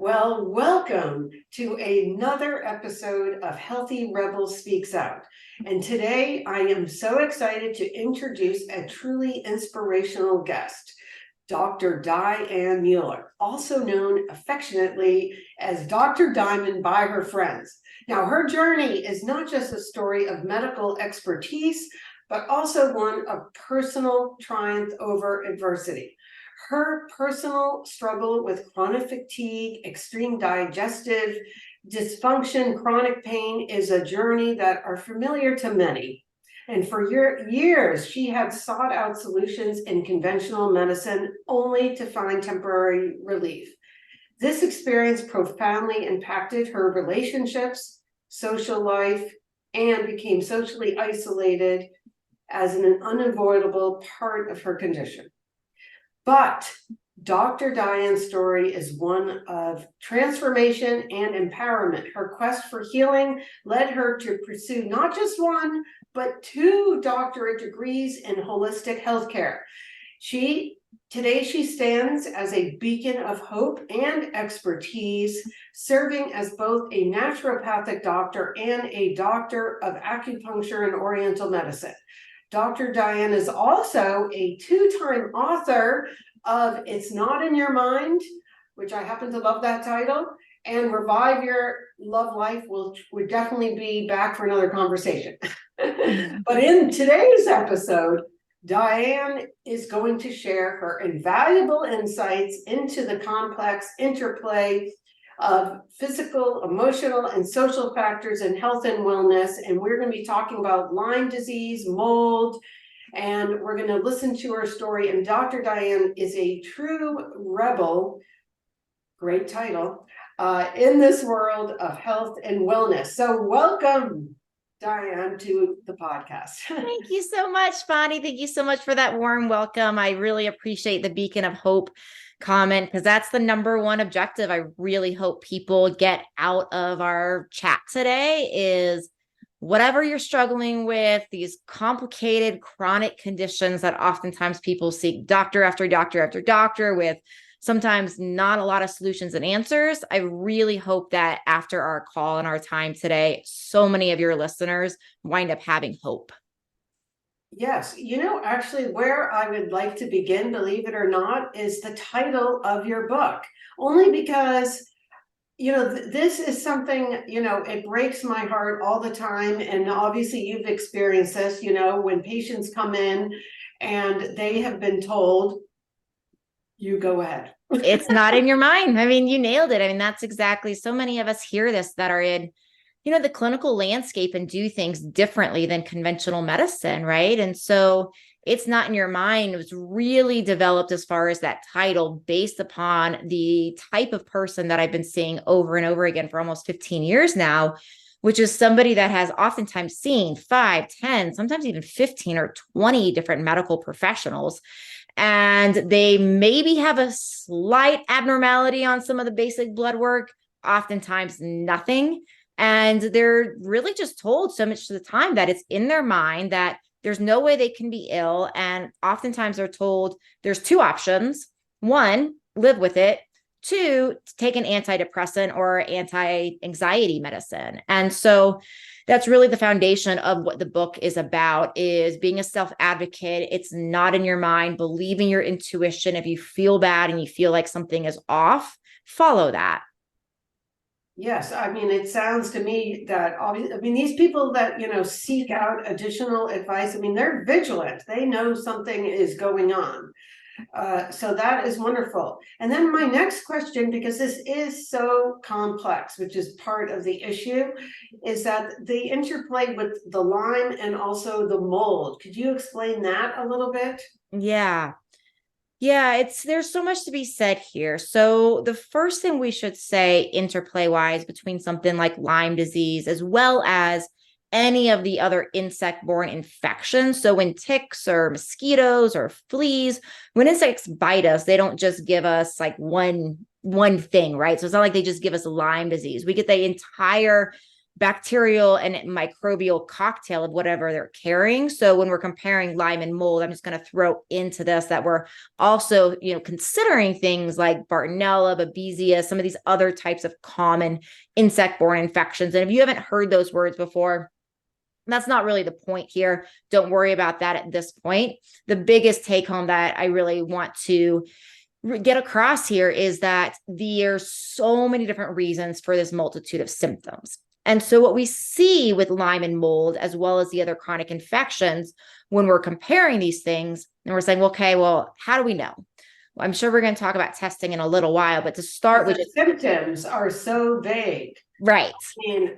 Well, welcome to another episode of Healthy Rebel Speaks Out. And today I am so excited to introduce a truly inspirational guest, Dr. Diane Mueller, also known affectionately as Dr. Diamond by her friends. Now, her journey is not just a story of medical expertise, but also one of personal triumph over adversity. Her personal struggle with chronic fatigue, extreme digestive dysfunction, chronic pain is a journey that are familiar to many. And for years, she had sought out solutions in conventional medicine only to find temporary relief. This experience profoundly impacted her relationships, social life, and became socially isolated as an unavoidable part of her condition. But Dr. Diane's story is one of transformation and empowerment. Her quest for healing led her to pursue not just one, but 2 doctorate degrees in holistic healthcare. Today she stands as a beacon of hope and expertise, serving as both a naturopathic doctor and a doctor of acupuncture and Oriental medicine. Dr. Diane is also a 2-time author of It's Not in Your Mind, which I happen to love that title, and Revive Your Love Life, which would definitely be back for another conversation. But in today's episode, Diane is going to share her invaluable insights into the complex interplay of physical, emotional, and social factors in health and wellness. And we're going to be talking about Lyme disease, mold, and we're going to listen to her story. And Dr. Diane is a true rebel, great title, in this world of health and wellness. So welcome, Diane, to the podcast. Thank you so much, Bonni. Thank you so much for that warm welcome. I really appreciate the beacon of hope comment, because that's the number one objective I really hope people get out of our chat today is whatever you're struggling with, these complicated chronic conditions that oftentimes people seek doctor after doctor after doctor with sometimes not a lot of solutions and answers. I really hope that after our call and our time today, so many of your listeners wind up having hope. Yes, actually where I would like to begin, believe it or not, is the title of your book, only because, this is something, it breaks my heart all the time. And obviously you've experienced this, when patients come in and they have been told, you go ahead. It's not in your mind. I mean, you nailed it. I mean, that's exactly, so many of us hear this that are in the clinical landscape and do things differently than conventional medicine, right? And so it's not in your mind. It was really developed as far as that title based upon the type of person that I've been seeing over and over again for almost 15 years now, which is somebody that has oftentimes seen 5, 10, sometimes even 15 or 20 different medical professionals. And they maybe have a slight abnormality on some of the basic blood work, oftentimes nothing. And they're really just told so much of the time that it's in their mind that there's no way they can be ill. And oftentimes they're told there's 2 options. 1, live with it. 2, take an antidepressant or anti-anxiety medicine. And so that's really the foundation of what the book is about, is being a self-advocate. It's not in your mind, believing your intuition. If you feel bad and you feel like something is off, follow that. Yes, I mean, it sounds to me that these people that, seek out additional advice, they're vigilant. They know something is going on. So that is wonderful. And then my next question, because this is so complex, which is part of the issue, is that the interplay with the Lyme and also the mold. Could you explain that a little bit? Yeah, there's so much to be said here. So the first thing we should say interplay wise between something like Lyme disease, as well as any of the other insect-borne infections. So when ticks or mosquitoes or fleas, when insects bite us, they don't just give us like one thing, right? So it's not like they just give us Lyme disease. We get the entire bacterial and microbial cocktail of whatever they're carrying. So when we're comparing Lyme and mold, I'm just going to throw into this that we're also, considering things like Bartonella, Babesia, some of these other types of common insect-borne infections. And if you haven't heard those words before, that's not really the point here. Don't worry about that at this point. The biggest take home that I really want to get across here is that there's so many different reasons for this multitude of symptoms. And so what we see with Lyme and mold, as well as the other chronic infections, when we're comparing these things and we're saying, okay, well, how do we know? Well, I'm sure we're going to talk about testing in a little while, but to start with, symptoms are so vague. Right. And,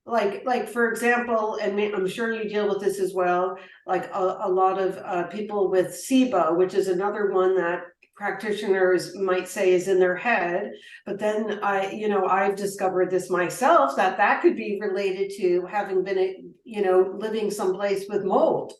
like for example, and I'm sure you deal with this as well, like a lot of people with SIBO, which is another one that practitioners might say is in their head, but then I've discovered this myself, that could be related to having been living someplace with mold.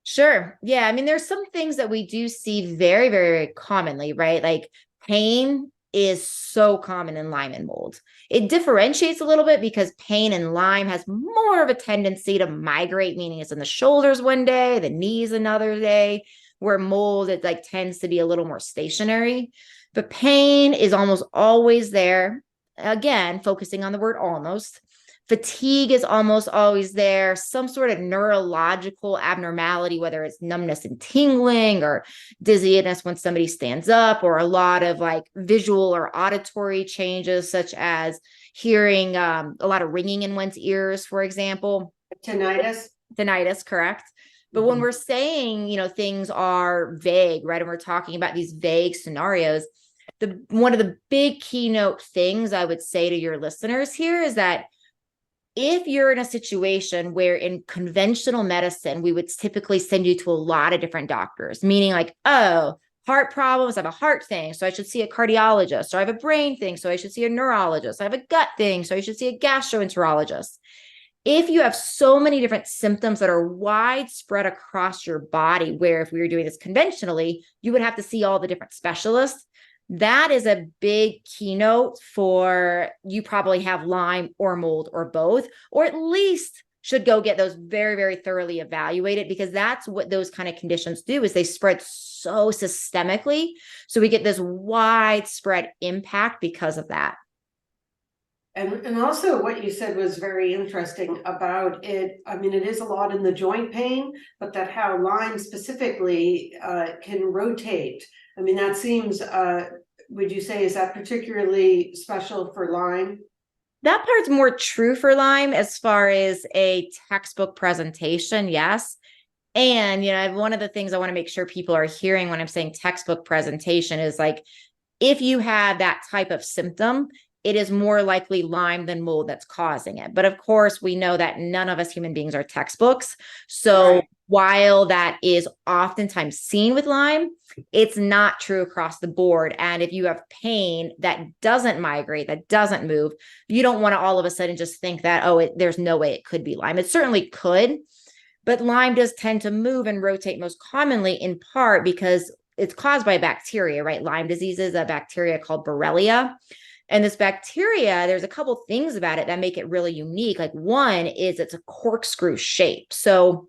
Sure. Yeah. I mean, there's some things that we do see very, very commonly, right? Like pain is so common in Lyme and mold. It differentiates a little bit because pain in Lyme has more of a tendency to migrate, meaning it's in the shoulders one day, the knees another day, where mold, it like tends to be a little more stationary. But pain is almost always there. Again, focusing on the word almost. Fatigue is almost always there. Some sort of neurological abnormality, whether it's numbness and tingling or dizziness when somebody stands up, or a lot of like visual or auditory changes, such as hearing a lot of ringing in one's ears, for example. Tinnitus, correct. But when we're saying, things are vague, right? And we're talking about these vague scenarios, one of the big keynote things I would say to your listeners here is that if you're in a situation where in conventional medicine, we would typically send you to a lot of different doctors, meaning like, oh, heart problems, I have a heart thing, so I should see a cardiologist, or I have a brain thing, so I should see a neurologist, I have a gut thing, so I should see a gastroenterologist. If you have so many different symptoms that are widespread across your body, where if we were doing this conventionally, you would have to see all the different specialists. That is a big keynote for you probably have Lyme or mold or both, or at least should go get those very, very thoroughly evaluated, because that's what those kind of conditions do, is they spread so systemically. So we get this widespread impact because of that. And also what you said was very interesting about it. I mean, it is a lot in the joint pain, but that how Lyme specifically can rotate. I mean, that seems, would you say, is that particularly special for Lyme? That part's more true for Lyme as far as a textbook presentation, yes. And, one of the things I want to make sure people are hearing when I'm saying textbook presentation is like, if you have that type of symptom, it is more likely Lyme than mold that's causing it. But of course, we know that none of us human beings are textbooks. So right. While that is oftentimes seen with Lyme, it's not true across the board. And if you have pain that doesn't migrate, that doesn't move, you don't want to all of a sudden just think that, there's no way it could be Lyme. It certainly could, but Lyme does tend to move and rotate most commonly in part because it's caused by bacteria, right? Lyme disease is a bacteria called Borrelia. And this bacteria, there's a couple things about it that make it really unique. Like one is it's a corkscrew shape. So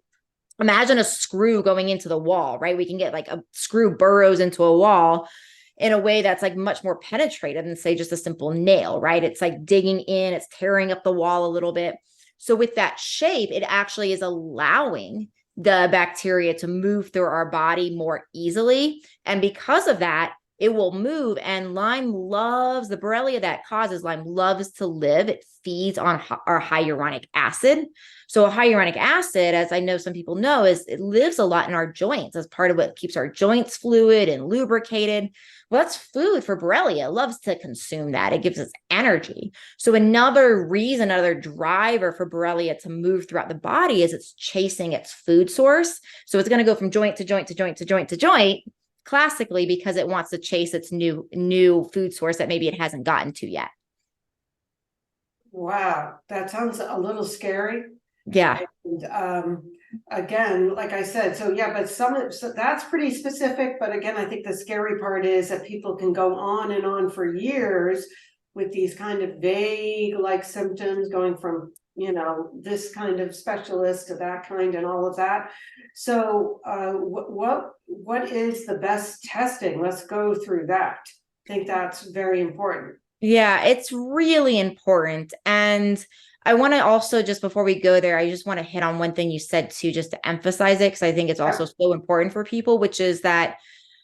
imagine a screw going into the wall, right? We can get like a screw burrows into a wall in a way that's like much more penetrative than say just a simple nail, right? It's like digging in, it's tearing up the wall a little bit. So with that shape, it actually is allowing the bacteria to move through our body more easily. And because of that, it will move. And Lyme loves, the Borrelia that causes Lyme loves to live. It feeds on our hyaluronic acid. So a hyaluronic acid, as I know some people know, it lives a lot in our joints as part of what keeps our joints fluid and lubricated. Well, that's food for Borrelia. It loves to consume that. It gives us energy. So another reason, another driver for Borrelia to move throughout the body is it's chasing its food source. So it's going to go from joint to joint to joint to joint to joint, classically because it wants to chase its new food source that maybe it hasn't gotten to yet. Wow, that sounds a little scary. Yeah. And, again, like I said, so that's pretty specific. But again, I think the scary part is that people can go on and on for years with these kind of vague like symptoms going from, this kind of specialist to that kind and all of that. So what is the best testing? Let's go through that. I think that's very important. Yeah, it's really important. And I want to also, just before we go there, I just want to hit on one thing you said too, just to emphasize it, because I think it's also so important for people, which is that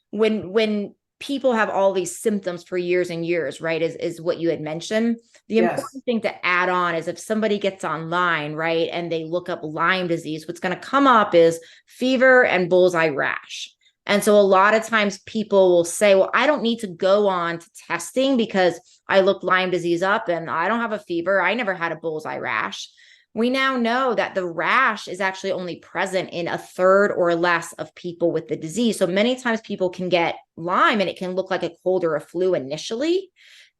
when people have all these symptoms for years and years, right, is what you had mentioned. The important thing to add on is if somebody gets online, right, and they look up Lyme disease, what's going to come up is fever and bullseye rash. And so a lot of times people will say, well, I don't need to go on to testing because I looked Lyme disease up and I don't have a fever. I never had a bullseye rash. We now know that the rash is actually only present in a third or less of people with the disease. So many times people can get Lyme and it can look like a cold or a flu initially.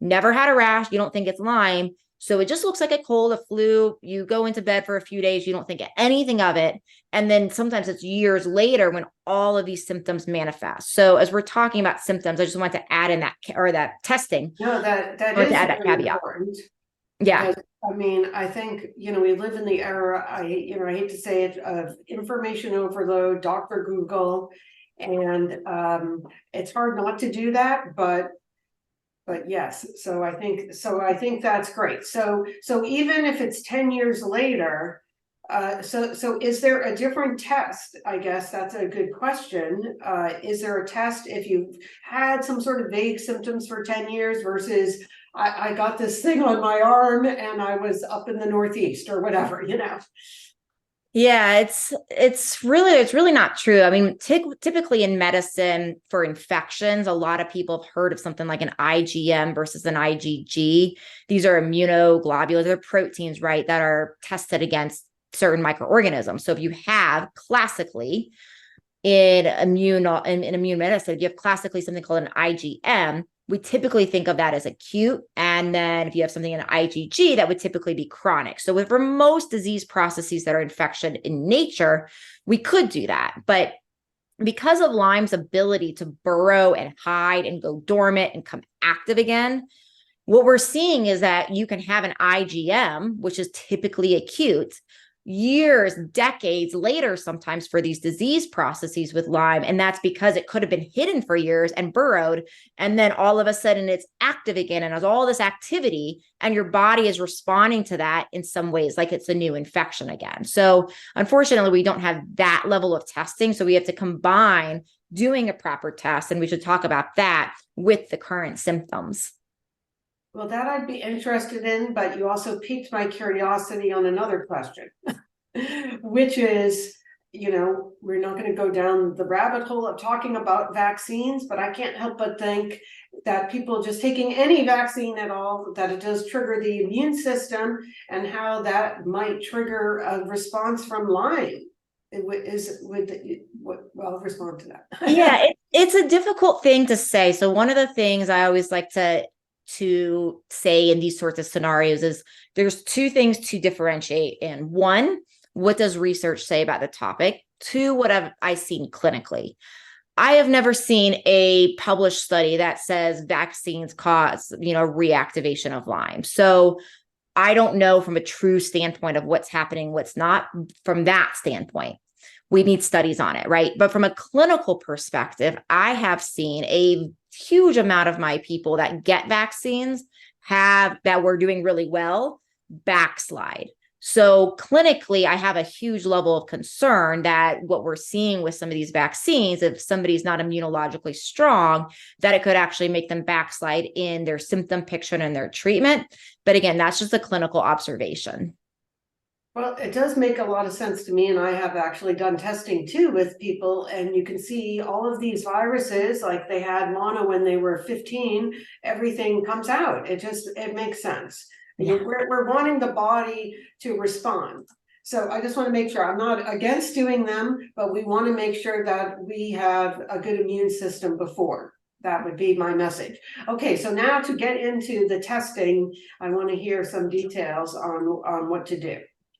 Never had a rash. You don't think it's Lyme. So it just looks like a cold, a flu. You go into bed for a few days. You don't think anything of it. And then sometimes it's years later when all of these symptoms manifest. So as we're talking about symptoms, I just want to add in that, or that testing. No, that is that caveat. Important. Yeah. Because, I mean, I think, we live in the era, I hate to say it, of information overload, Dr. Google, and it's hard not to do that, but yes, so I think that's great. So even if it's 10 years later, so is there a different test? I guess that's a good question. Is there a test if you've had some sort of vague symptoms for 10 years versus I got this thing on my arm and I was up in the Northeast or whatever, Yeah, it's really not true. I mean, typically in medicine for infections, a lot of people have heard of something like an IgM versus an IgG. These are immunoglobulins, they're proteins, right, that are tested against certain microorganisms. So if you have classically in immune medicine, if you have classically something called an IgM, we typically think of that as acute. And then if you have something in IgG, that would typically be chronic. So for most disease processes that are infection in nature, we could do that. But because of Lyme's ability to burrow and hide and go dormant and come active again, what we're seeing is that you can have an IgM, which is typically acute, years, decades later, sometimes for these disease processes with Lyme. And that's because it could have been hidden for years and burrowed. And then all of a sudden it's active again and has all this activity, and your body is responding to that in some ways, like it's a new infection again. So unfortunately, we don't have that level of testing. So we have to combine doing a proper test, and we should talk about that with the current symptoms. Well, that I'd be interested in, but you also piqued my curiosity on another question, which is, we're not going to go down the rabbit hole of talking about vaccines, but I can't help but think that people just taking any vaccine at all, that it does trigger the immune system, and how that might trigger a response from Lyme. Well, respond to that. Yeah, it's a difficult thing to say. So one of the things I always like to say in these sorts of scenarios is there's two things to differentiate in. One, what does research say about the topic? Two, what have I seen clinically? I have never seen a published study that says vaccines cause, reactivation of Lyme. So I don't know from a true standpoint of what's happening, what's not from that standpoint. We need studies on it, right? But from a clinical perspective, I have seen a huge amount of my people that get vaccines that were doing really well backslide. So clinically, I have a huge level of concern that what we're seeing with some of these vaccines, if somebody's not immunologically strong, that it could actually make them backslide in their symptom picture and their treatment. But again, that's just a clinical observation. Well, it does make a lot of sense to me, and I have actually done testing too with people, and you can see all of these viruses, like they had mono when they were 15, everything comes out. It makes sense. Yeah. We're wanting the body to respond. So I just want to make sure, I'm not against doing them, but we want to make sure that we have a good immune system before. That would be my message. Okay, so now to get into the testing, I want to hear some details on what to do.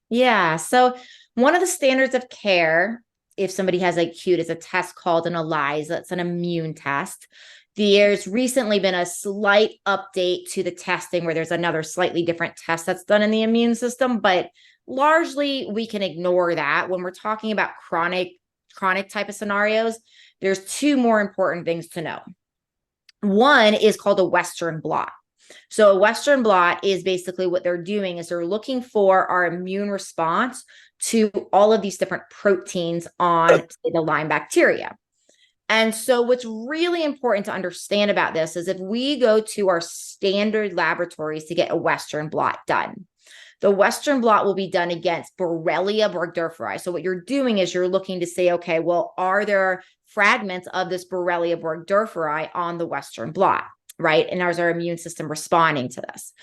Yeah. So one of the standards of care, if somebody has acute, is a test called an ELISA. It's an immune test. There's recently been a slight update to the testing where there's another slightly different test that's done in the immune system, but largely we can ignore that. When we're talking about chronic type of scenarios, there's two more important things to know. One is called a Western blot. So a Western blot is basically what they're doing is they're looking for our immune response to all of these different proteins on, say, the Lyme bacteria. And so what's really important to understand about this is if we go to our standard laboratories to get a Western blot done, the Western blot will be done against Borrelia burgdorferi. So what you're doing is you're looking to say, okay, well, are there fragments of this Borrelia burgdorferi on the Western blot, right? And is our immune system responding to this?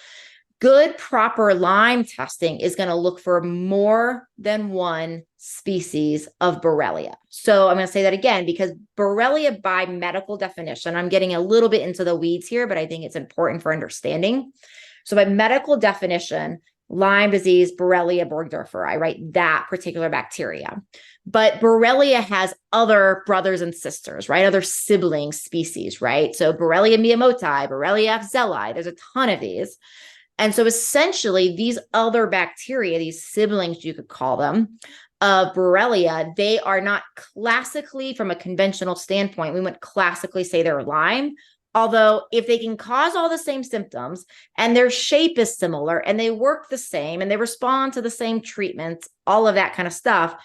Good, proper Lyme testing is going to look for more than one species of Borrelia. So I'm going to say that again, because Borrelia by medical definition, I'm getting a little bit into the weeds here, but I think it's important for understanding. So by medical definition, Lyme disease, Borrelia burgdorferi, right? That particular bacteria. But Borrelia has other brothers and sisters, right? Other sibling species, right? So Borrelia miyamotoi, Borrelia afzelii, there's a ton of these. And so essentially these other bacteria, these siblings, you could call them, of Borrelia, they are not classically, from a conventional standpoint, we wouldn't classically say they're Lyme. Although if they can cause all the same symptoms and their shape is similar and they work the same and they respond to the same treatments, all of that kind of stuff,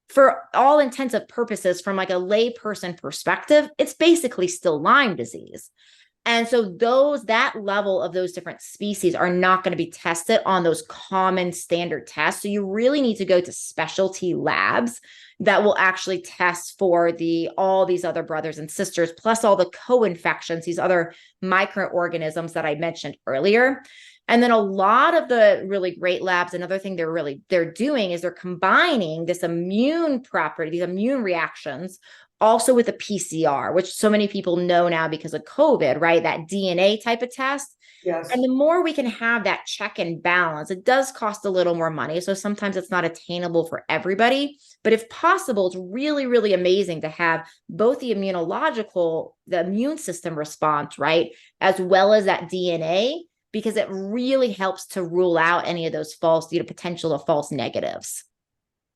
for all intents and purposes, from like a lay person perspective, it's basically still Lyme disease. And so that level of those different species are not going to be tested on those common standard tests. So you really need to go to specialty labs that will actually test for all these other brothers and sisters, plus all the co-infections, these other microorganisms that I mentioned earlier. And then a lot of the really great labs, another thing they're doing is they're combining this immune property, these immune reactions, also with a PCR, which so many people know now because of COVID, right? That DNA type of test. Yes. And the more we can have that check and balance, it does cost a little more money. So sometimes it's not attainable for everybody, but if possible, it's really, really amazing to have both the immune system response, right? As well as that DNA, because it really helps to rule out any of those potential of false negatives.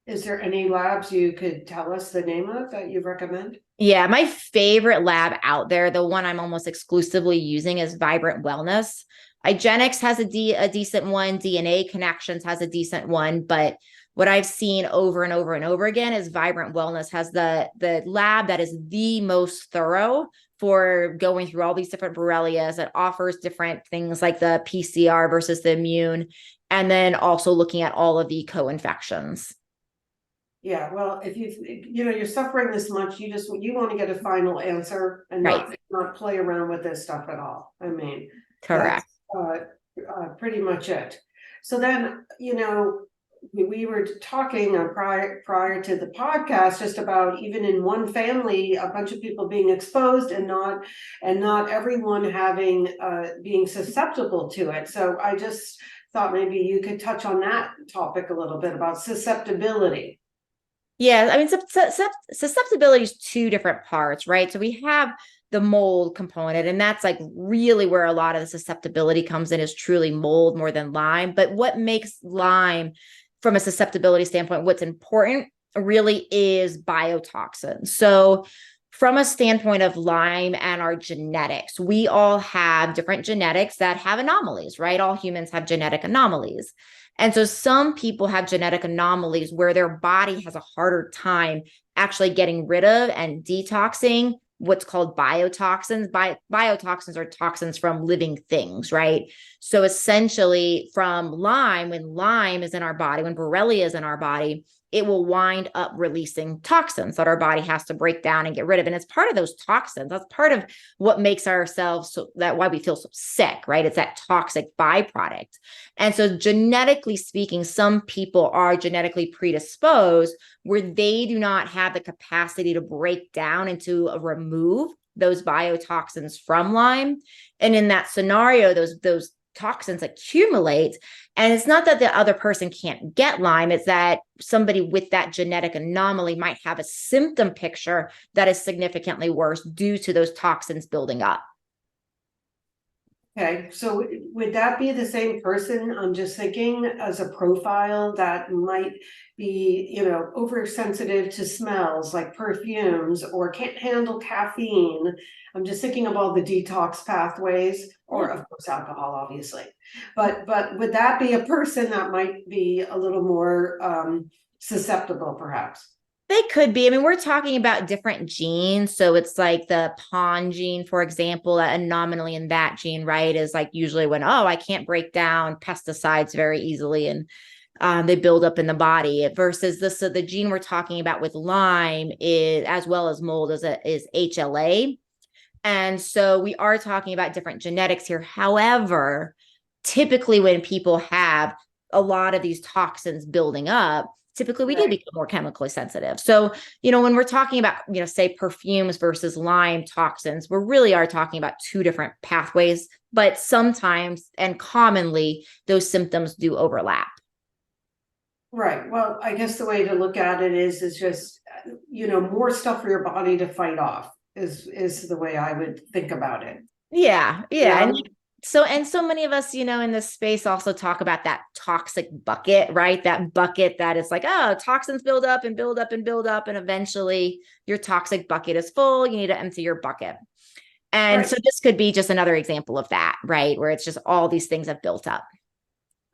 Is there any labs you could tell us the name of that you recommend? Yeah, my favorite lab out there, the one I'm almost exclusively using, is Vibrant Wellness. IGeneX has a decent one. DNA Connections has a decent one. But what I've seen over and over and over again is Vibrant Wellness has the lab that is the most thorough for going through all these different Borrelias. It offers different things like the PCR versus the immune, and then also looking at all of the co-infections. Yeah, well, if you're suffering this much, you want to get a final answer and not play around with this stuff at all. I mean, correct. Pretty much it. So then, we were talking prior to the podcast just about even in one family, a bunch of people being exposed and not everyone being susceptible to it. So I just thought maybe you could touch on that topic a little bit about susceptibility. Yeah, I mean, susceptibility is two different parts, right? So we have the mold component, and that's like really where a lot of the susceptibility comes in, is truly mold more than Lyme. But what makes Lyme, from a susceptibility standpoint, what's important really is biotoxins. So from a standpoint of Lyme and our genetics, we all have different genetics that have anomalies, right? All humans have genetic anomalies. And so some people have genetic anomalies where their body has a harder time actually getting rid of and detoxing what's called biotoxins. Biotoxins are toxins from living things, right? So essentially from Lyme, when Lyme is in our body, when Borrelia is in our body, it will wind up releasing toxins that our body has to break down and get rid of. And it's part of those toxins. That's part of what makes why we feel so sick, right? It's that toxic byproduct. And so genetically speaking, some people are genetically predisposed where they do not have the capacity to break down and to remove those biotoxins from Lyme. And in that scenario, those toxins accumulate. And it's not that the other person can't get Lyme, it's that somebody with that genetic anomaly might have a symptom picture that is significantly worse due to those toxins building up. Okay, so would that be the same person? I'm just thinking as a profile that might be, you know, oversensitive to smells like perfumes or can't handle caffeine. I'm just thinking of all the detox pathways, or of course alcohol, obviously. But would that be a person that might be a little more susceptible, perhaps? They could be. I mean, we're talking about different genes. So it's like the PON gene, for example, an anomaly in that gene, right, is like usually when, oh, I can't break down pesticides very easily and they build up in the body versus this. So the gene we're talking about with Lyme is, as well as mold, is HLA. And so we are talking about different genetics here. However, typically when people have a lot of these toxins building up, typically we do become more chemically sensitive. So, you know, when we're talking about, you know, say perfumes versus Lyme toxins, we really are talking about two different pathways, but sometimes and commonly those symptoms do overlap. Right. Well, I guess the way to look at it is just, you know, more stuff for your body to fight off is the way I would think about it. Yeah. Yeah. You know? And so many of us, you know, in this space also talk about that toxic bucket, right? That bucket that is like, oh, toxins build up and build up and build up. And eventually your toxic bucket is full. You need to empty your bucket. And Right. so this could be just another example of that, right? Where it's just all these things have built up.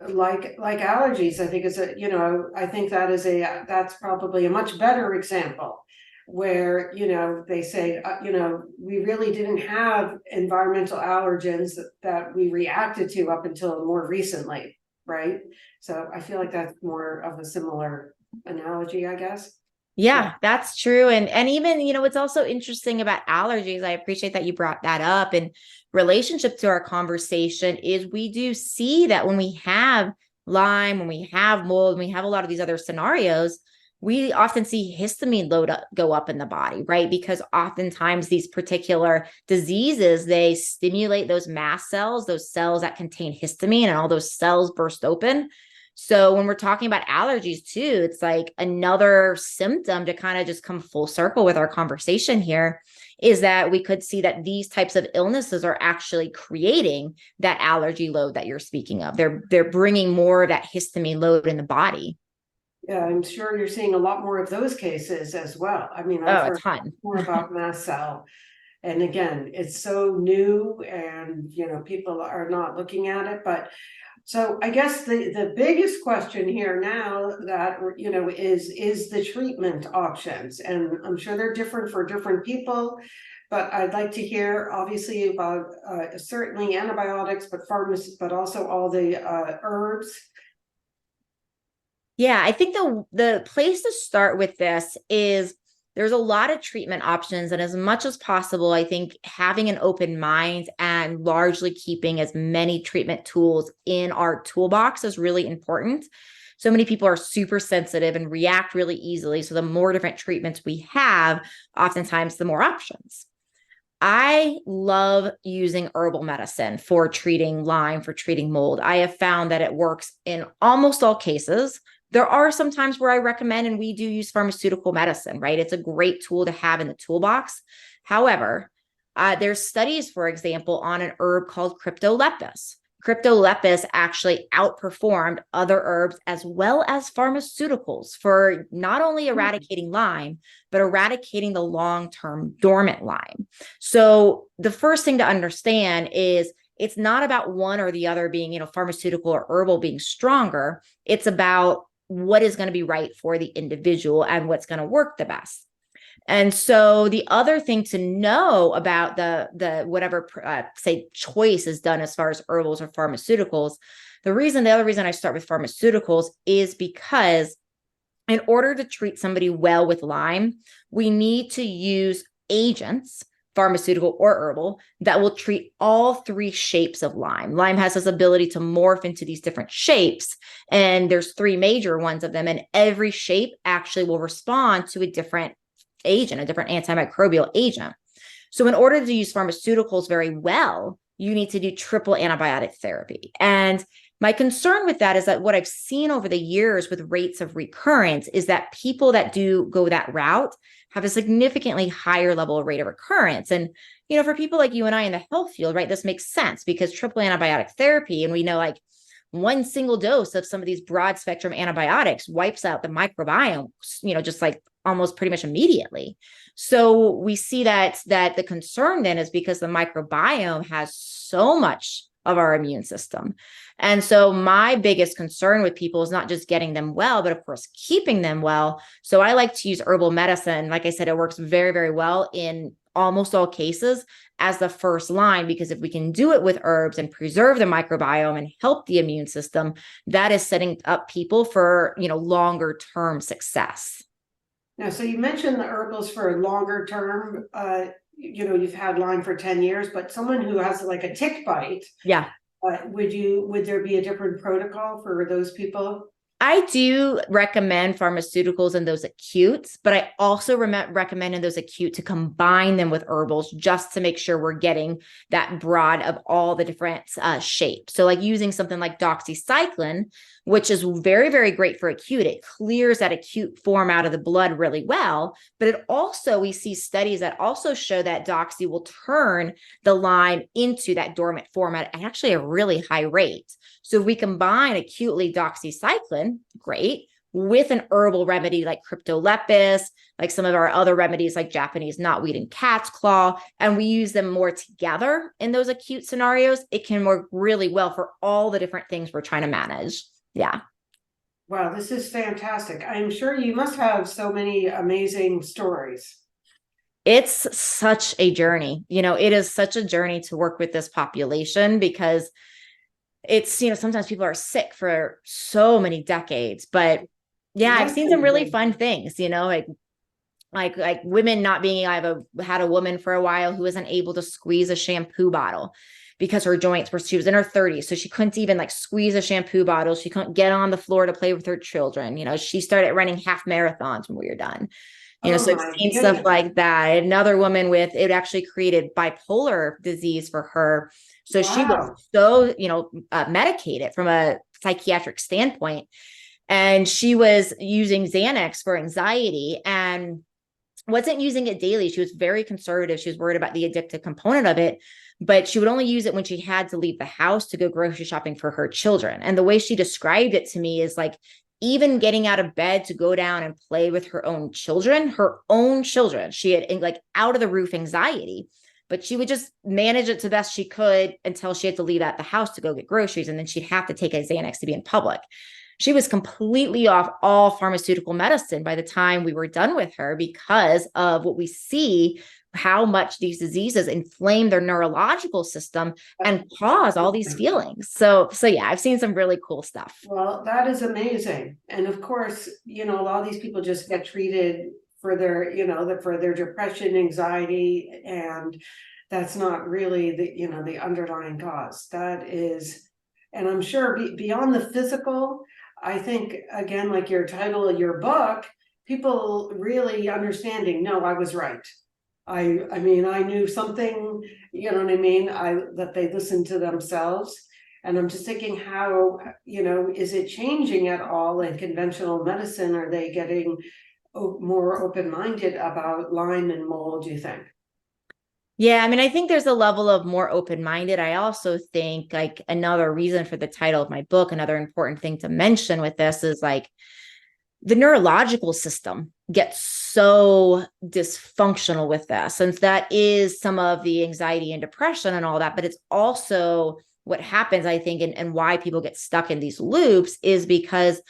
Like allergies, I think I think that's probably a much better example where, you know, they say, you know, we really didn't have environmental allergens that we reacted to up until more recently, right? So I feel like that's more of a similar analogy, I guess. Yeah, that's true. And even, you know, what's also interesting about allergies, I appreciate that you brought that up in relationship to our conversation, is we do see that when we have Lyme, when we have mold, when we have a lot of these other scenarios, we often see histamine go up in the body, right? Because oftentimes these particular diseases, they stimulate those mast cells, those cells that contain histamine, and all those cells burst open. So when we're talking about allergies too, it's like another symptom to kind of just come full circle with our conversation here is that we could see that these types of illnesses are actually creating that allergy load that you're speaking of. They're bringing more of that histamine load in the body. Yeah, I'm sure you're seeing a lot more of those cases as well. I mean, I've Oh, a heard ton. more about mast cell. And again, it's so new and, you know, people are not looking at it. But so I guess the biggest question here now that, you know, is the treatment options. And I'm sure they're different for different people. But I'd like to hear obviously about certainly antibiotics, but also all the herbs. Yeah, I think the place to start with this is there's a lot of treatment options. And as much as possible, I think having an open mind and largely keeping as many treatment tools in our toolbox is really important. So many people are super sensitive and react really easily. So the more different treatments we have, oftentimes the more options. I love using herbal medicine for treating Lyme, for treating mold. I have found that it works in almost all cases. There are some times where I recommend, and we do use pharmaceutical medicine, right? It's a great tool to have in the toolbox. However, there's studies, for example, on an herb called Cryptolepis. Cryptolepis actually outperformed other herbs as well as pharmaceuticals for not only eradicating Lyme, but eradicating the long-term dormant Lyme. So the first thing to understand is it's not about one or the other being, you know, pharmaceutical or herbal being stronger. It's about what is going to be right for the individual and what's going to work the best. And so the other thing to know about the whatever say choice is done as far as herbals or pharmaceuticals, the other reason I start with pharmaceuticals is because in order to treat somebody well with Lyme, we need to use agents, pharmaceutical or herbal, that will treat all three shapes of Lyme. Lyme has this ability to morph into these different shapes, and there's three major ones of them, and every shape actually will respond to a different agent, a different antimicrobial agent. So in order to use pharmaceuticals very well, you need to do triple antibiotic therapy. And my concern with that is that what I've seen over the years with rates of recurrence is that people that do go that route have a significantly higher level of rate of recurrence. And, for people like you and I in the health field, right, this makes sense because triple antibiotic therapy, and we know like one single dose of some of these broad spectrum antibiotics wipes out the microbiome, just like almost pretty much immediately. So we see that the concern then is because the microbiome has so much of our immune system. And so my biggest concern with people is not just getting them well, but of course, keeping them well. So I like to use herbal medicine. Like I said, it works very, very well in almost all cases as the first line, because if we can do it with herbs and preserve the microbiome and help the immune system, that is setting up people for, longer term success. Now, so you mentioned the herbals for longer term, you've had Lyme for 10 years, but someone who has like a tick bite. Yeah. Would there be a different protocol for those people? I do recommend pharmaceuticals in those acutes, but I also recommend in those acute to combine them with herbals just to make sure we're getting that broad of all the different shapes. So like using something like doxycycline, which is very, very great for acute. It clears that acute form out of the blood really well. But it also, we see studies that also show that doxy will turn the Lyme into that dormant form at actually a really high rate. So if we combine acutely doxycycline, great, with an herbal remedy like cryptolepis, like some of our other remedies like Japanese knotweed and cat's claw, and we use them more together in those acute scenarios, it can work really well for all the different things we're trying to manage. Yeah. Wow, this is fantastic. I'm sure you must have so many amazing stories. It's such a journey. It is such a journey to work with this population because it's, sometimes people are sick for so many decades, but yeah, I've seen some really fun things, like women not being, had a woman for a while who wasn't able to squeeze a shampoo bottle because her joints she was in her 30s. So she couldn't even like squeeze a shampoo bottle. She couldn't get on the floor to play with her children. She started running half marathons when we were done. So I've seen stuff like that. Another woman with, it actually created bipolar disease for her. So she was so, medicated from a psychiatric standpoint. And she was using Xanax for anxiety and wasn't using it daily. She was very conservative. She was worried about the addictive component of it, but she would only use it when she had to leave the house to go grocery shopping for her children. And the way she described it to me is like, even getting out of bed to go down and play with her own children, she had like out of the roof anxiety, but she would just manage it to the best she could until she had to leave out the house to go get groceries. And then she'd have to take a Xanax to be in public. She was completely off all pharmaceutical medicine by the time we were done with her because of what we see, how much these diseases inflame their neurological system and cause all these feelings. So yeah, I've seen some really cool stuff. Well, that is amazing. And of course, a lot of these people just get treated for their, for their depression, anxiety, and that's not really the underlying cause. That is, and I'm sure beyond the physical, I think, again, like your title of your book, people really understanding, no, I was right. I mean, I knew something, that they listened to themselves. And I'm just thinking how, is it changing at all in conventional medicine? Are they getting more open-minded about Lyme and mold, do you think? Yeah, I mean, I think there's a level of more open-minded. I also think like another reason for the title of my book, another important thing to mention with this is like the neurological system gets so dysfunctional with this. And that is some of the anxiety and depression and all that. But it's also what happens, I think, and why people get stuck in these loops is because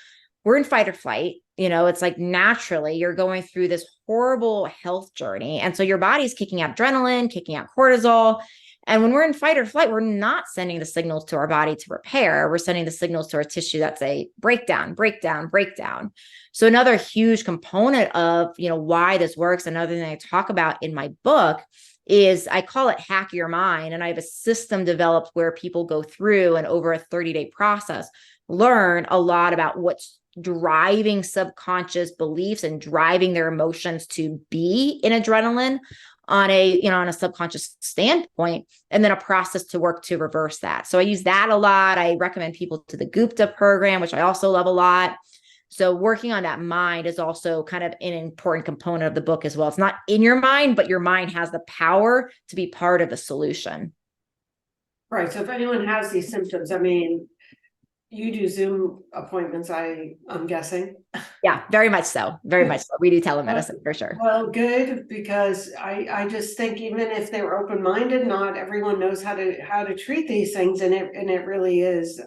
we're in fight or flight. It's like naturally you're going through this horrible health journey. And so your body's kicking out adrenaline, kicking out cortisol. And when we're in fight or flight, we're not sending the signals to our body to repair. We're sending the signals to our tissue that say breakdown, breakdown, breakdown. So another huge component of, why this works, another thing I talk about in my book is I call it hack your mind. And I have a system developed where people go through and over a 30-day process, learn a lot about what's driving subconscious beliefs and driving their emotions to be in adrenaline on a subconscious standpoint, and then a process to work to reverse that. So I use that a lot. I recommend people to the Gupta program, which I also love a lot. So working on that mind is also kind of an important component of the book as well. It's not in your mind, but your mind has the power to be part of the solution. Right. So if anyone has these symptoms, I mean, you do Zoom appointments, I'm guessing. Yeah, very much so. Very much so. We do telemedicine for sure. Well, good, because I just think even if they were open-minded, not everyone knows how to treat these things, and it really is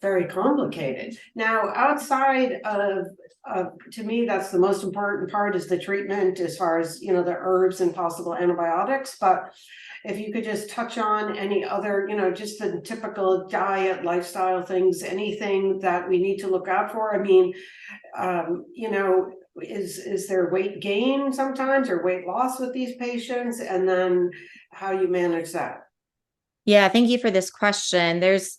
very complicated. Now, outside of to me, that's the most important part, is the treatment, as far as, the herbs and possible antibiotics. But if you could just touch on any other, just the typical diet, lifestyle things, anything that we need to look out for. I mean, is there weight gain sometimes, or weight loss with these patients, and then how you manage that? Yeah, thank you for this question. There's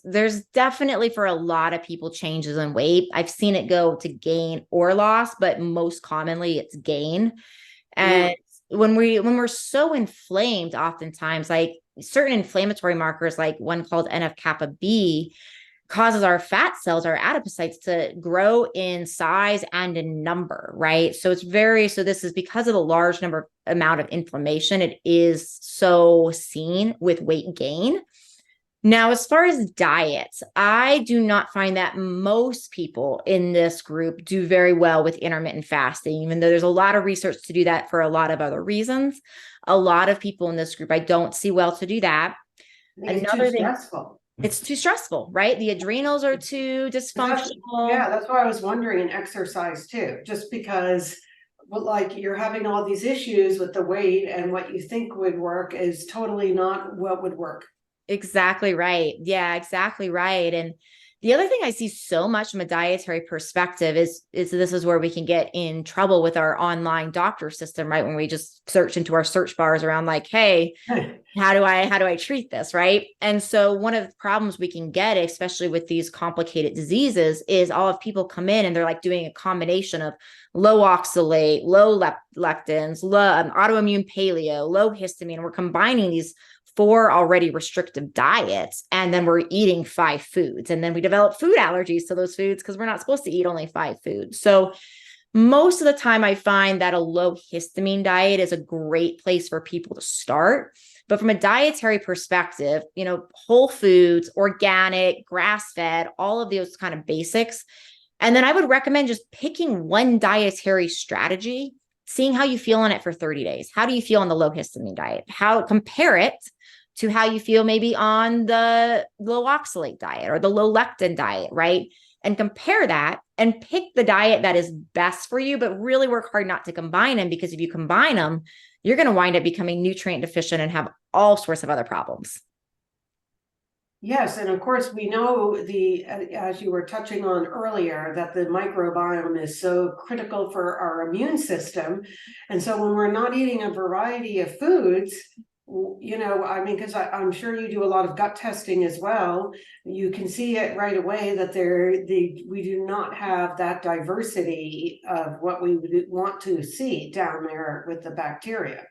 definitely, for a lot of people, changes in weight. I've seen it go to gain or loss, but most commonly it's gain. And when we're so inflamed, oftentimes, like certain inflammatory markers, like one called NF-kappa B, causes our fat cells, our adipocytes, to grow in size and in number, right? So this is because of the large amount of inflammation. It is so seen with weight gain. Now, as far as diets, I do not find that most people in this group do very well with intermittent fasting, even though there's a lot of research to do that for a lot of other reasons. A lot of people in this group, I don't see well to do that. Another thing, stressful. It's too stressful, right? The adrenals are too dysfunctional. That's why I was wondering, in exercise too, just because, like, you're having all these issues with the weight, and what you think would work is totally not what would work. Exactly right. Yeah, exactly right. And the other thing I see so much from a dietary perspective is this is where we can get in trouble with our online doctor system, right? When we just search into our search bars around, like, hey, how do I treat this, right? And so one of the problems we can get, especially with these complicated diseases, is all of people come in and they're like doing a combination of low oxalate, low lectins, low autoimmune paleo, low histamine. We're combining these 4 already restrictive diets, and then we're eating 5 foods, and then we develop food allergies to those foods because we're not supposed to eat only 5 foods. So most of the time I find that a low histamine diet is a great place for people to start. But from a dietary perspective, whole foods, organic, grass-fed, all of those kind of basics. And then I would recommend just picking one dietary strategy, seeing how you feel on it for 30 days. How do you feel on the low histamine diet? Compare it to how you feel maybe on the low oxalate diet or the low lectin diet, right? And compare that and pick the diet that is best for you, but really work hard not to combine them, because if you combine them, you're going to wind up becoming nutrient deficient and have all sorts of other problems. Yes, and of course we know, as you were touching on earlier, that the microbiome is so critical for our immune system. And so when we're not eating a variety of foods, I mean, because I'm sure you do a lot of gut testing as well, you can see it right away that we do not have that diversity of what we would want to see down there with the bacteria.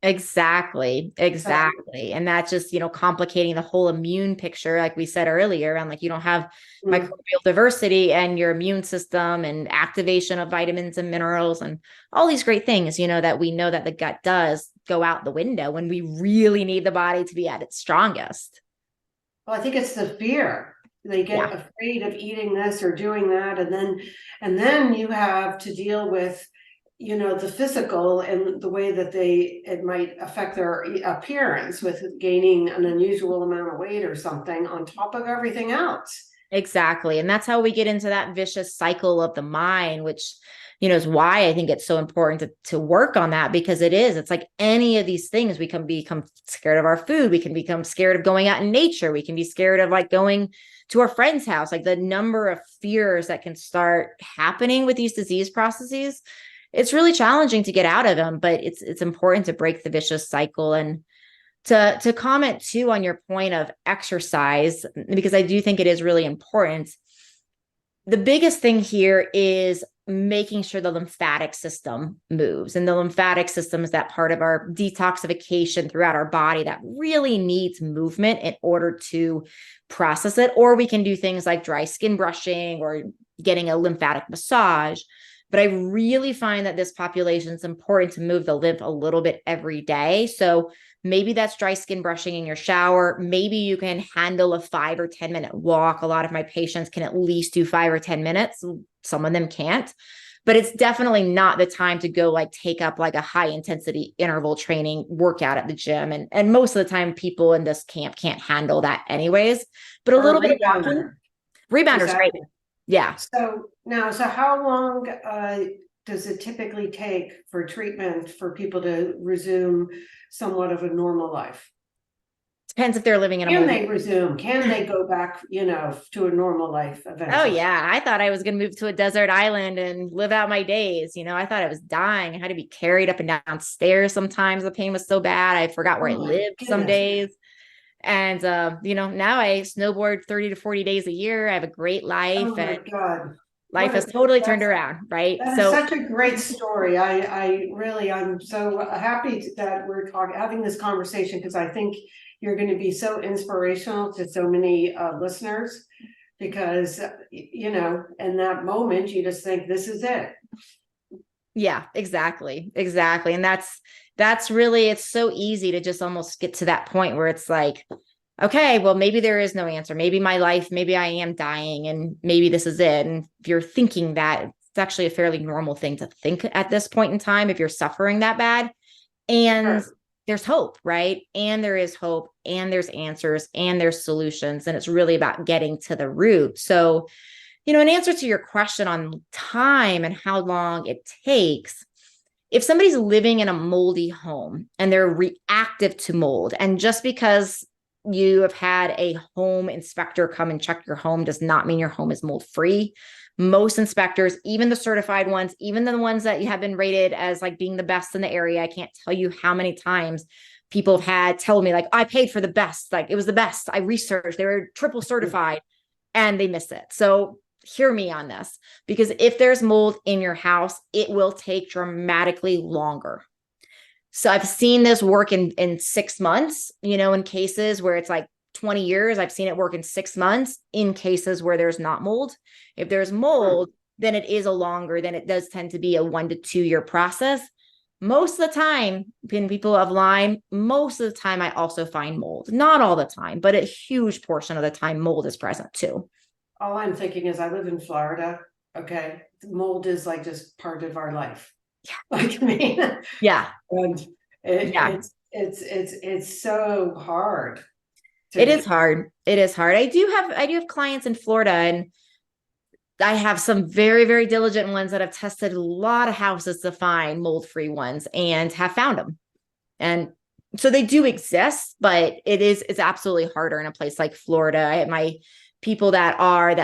Exactly. And that's just, complicating the whole immune picture. Like we said earlier, around, like, you don't have microbial diversity and your immune system and activation of vitamins and minerals and all these great things, that we know that the gut does, go out the window when we really need the body to be at its strongest. Well, I think it's the fear. They get afraid of eating this or doing that. And then you have to deal with, the physical and the way that it might affect their appearance, with gaining an unusual amount of weight or something on top of everything else. Exactly. And that's how we get into that vicious cycle of the mind, which, is why I think it's so important to work on that, because it's like any of these things. We can become scared of our food. We can become scared of going out in nature. We can be scared of, like, going to our friend's house. Like, the number of fears that can start happening with these disease processes, it's really challenging to get out of them, but it's important to break the vicious cycle. And to comment too on your point of exercise, because I do think it is really important. The biggest thing here is making sure the lymphatic system moves. And the lymphatic system is that part of our detoxification throughout our body that really needs movement in order to process it. Or we can do things like dry skin brushing or getting a lymphatic massage. But I really find that this population is important to move the lymph a little bit every day. So maybe that's dry skin brushing in your shower. Maybe you can handle a 5 or 10 minute walk. A lot of my patients can at least do 5 or 10 minutes. Some of them can't, but it's definitely not the time to go like take up like a high intensity interval training workout at the gym. And most of the time people in this camp can't handle that anyways, but a Or little a bit of walking, rebounder great. Yeah. So now, so how long does it typically take for treatment for people to resume somewhat of a normal life? Depends if they're living in a Can moldy. they resume? Can they go back, to a normal life Oh eventually? yeah. I thought I was going to move to a desert island and live out my days. I thought I was dying. I had to be carried up and down stairs. Sometimes the pain was so bad. I forgot where Oh I my lived some goodness. days. And, now I snowboard 30 to 40 days a year. I have a great life Oh my and God. life has totally turned That's around. Right. that is So such a great story. I'm so happy that we're having this conversation because I think you're going to be so inspirational to so many listeners because, in that moment, you just think this is it. yeah, exactly. Exactly. And that's really, it's so easy to just almost get to that point where it's like, okay, well, maybe there is no answer. Maybe my life, maybe I am dying and maybe this is it. And if you're thinking that, it's actually a fairly normal thing to think at this point in time if you're suffering that bad. And Sure. there's hope, right? And there is hope and there's answers and there's solutions. And it's really about getting to the root. So, in answer to your question on time and how long it takes, if somebody's living in a moldy home and they're reactive to mold, and just because you have had a home inspector come and check your home does not mean your home is mold free. Most inspectors, even the certified ones, even the ones that have been rated as like being the best in the area, I can't tell you how many times people have had told me like, I paid for the best, like it was the best. I researched, they were triple certified and they miss it. So hear me on this, because if there's mold in your house, it will take dramatically longer. So I've seen this work in 6 months, in cases where it's like 20 years. I've seen it work in 6 months in cases where there's not mold. If there's mold, then it is then it does tend to be a 1 to 2 year process. Most of the time, when people have Lyme, most of the time I also find mold. Not all the time, but a huge portion of the time mold is present too. All I'm thinking is I live in Florida. Okay. Mold is like just part of our life. Like, I mean, Yeah. and Yeah. it's so hard. It is hard. It is hard. I do have clients in Florida, and I have some very, very diligent ones that have tested a lot of houses to find mold-free ones and have found them. And so they do exist, but it's absolutely harder in a place like Florida. I have my people that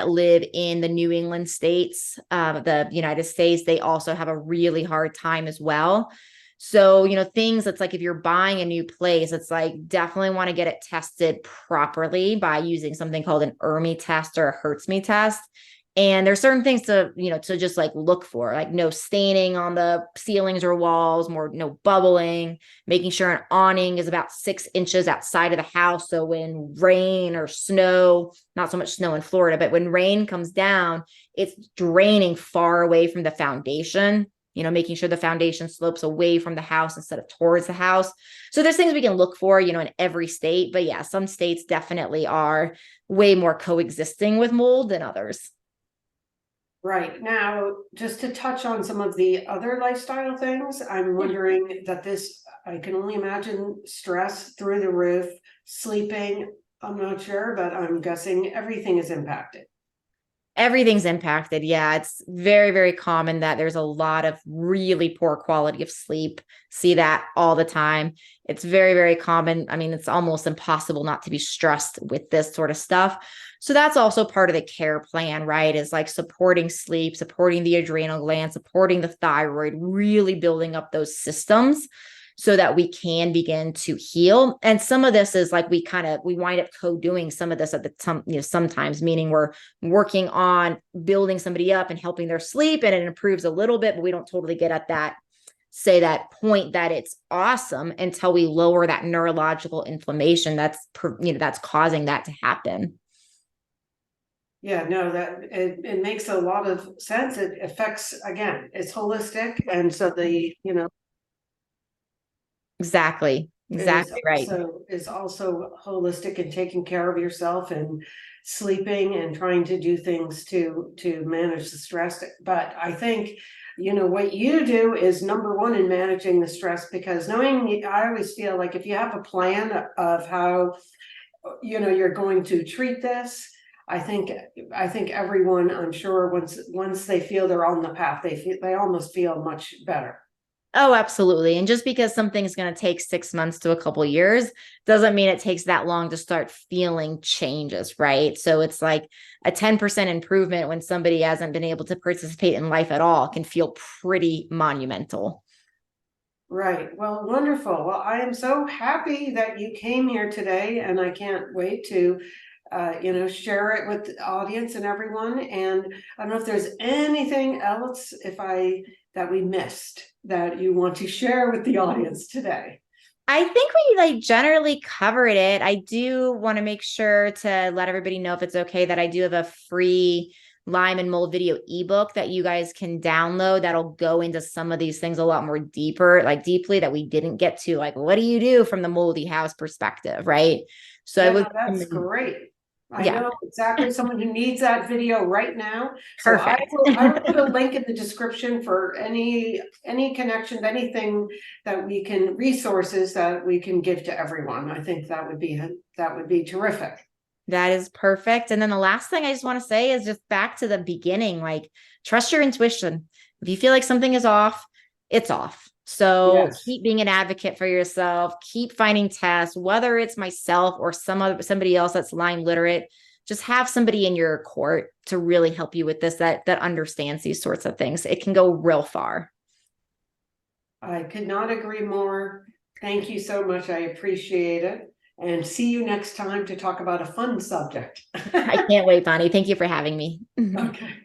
live in the New England states, the United States, they also have a really hard time as well. So, things that's like if you're buying a new place, it's like definitely want to get it tested properly by using something called an ERMI test or a Hertzme test. And there's certain things to just like look for, like no staining on the ceilings or walls, no bubbling, making sure an awning is about 6 inches outside of the house. So when rain or snow, not so much snow in Florida, but when rain comes down, it's draining far away from the foundation, making sure the foundation slopes away from the house instead of towards the house. So there's things we can look for, in every state. But yeah, some states definitely are way more coexisting with mold than others. Right. Now, just to touch on some of the other lifestyle things, I'm wondering that I can only imagine stress through the roof, sleeping, I'm not sure, but I'm guessing everything is impacted. Everything's impacted. Yeah, it's very, very common that there's a lot of really poor quality of sleep. See that all the time. It's very, very common. I mean, it's almost impossible not to be stressed with this sort of stuff. So that's also part of the care plan, right? Is like supporting sleep, supporting the adrenal gland, supporting the thyroid, really building up those systems. so that we can begin to heal. And some of this is like we wind up co-doing some of this at the time, sometimes, meaning we're working on building somebody up and helping their sleep, and it improves a little bit, but we don't totally get at that point that it's awesome until we lower that neurological inflammation that's causing that to happen. Yeah, no, that it makes a lot of sense. It affects, again, it's holistic. And so Exactly right. So is also holistic and taking care of yourself and sleeping and trying to do things to manage the stress. But I think, what you do is number one in managing the stress, because I always feel like if you have a plan of how, you're going to treat this, I think everyone, I'm sure once they feel they're on the path, they almost feel much better. Oh, absolutely. And just because something's going to take 6 months to a couple years doesn't mean it takes that long to start feeling changes, right? So it's like a 10% improvement when somebody hasn't been able to participate in life at all can feel pretty monumental. Right. Well, wonderful. Well, I am so happy that you came here today, and I can't wait to share it with the audience and everyone. And I don't know if there's anything else that we missed that you want to share with the audience today. I think we generally covered it. I do want to make sure to let everybody know, if it's okay, that I do have a free Lyme and mold video ebook that you guys can download that'll go into some of these things a lot more deeply, that we didn't get to, like what do you do from the moldy house perspective, right? So Yeah, that's great. I know exactly someone who needs that video right now. So Perfect. I will put a link in the description for any connections, anything that resources that we can give to everyone. I think that would be terrific. That is perfect. And then the last thing I just want to say is just back to the beginning, like trust your intuition. If you feel like something is off, it's off. So keep being an advocate for yourself, keep finding tests, whether it's myself or somebody else that's Lyme literate. Just have somebody in your court to really help you with this, that understands these sorts of things. It can go real far. I could not agree more. Thank you so much. I appreciate it. And see you next time to talk about a fun subject. I can't wait, Bonni. Thank you for having me. Okay.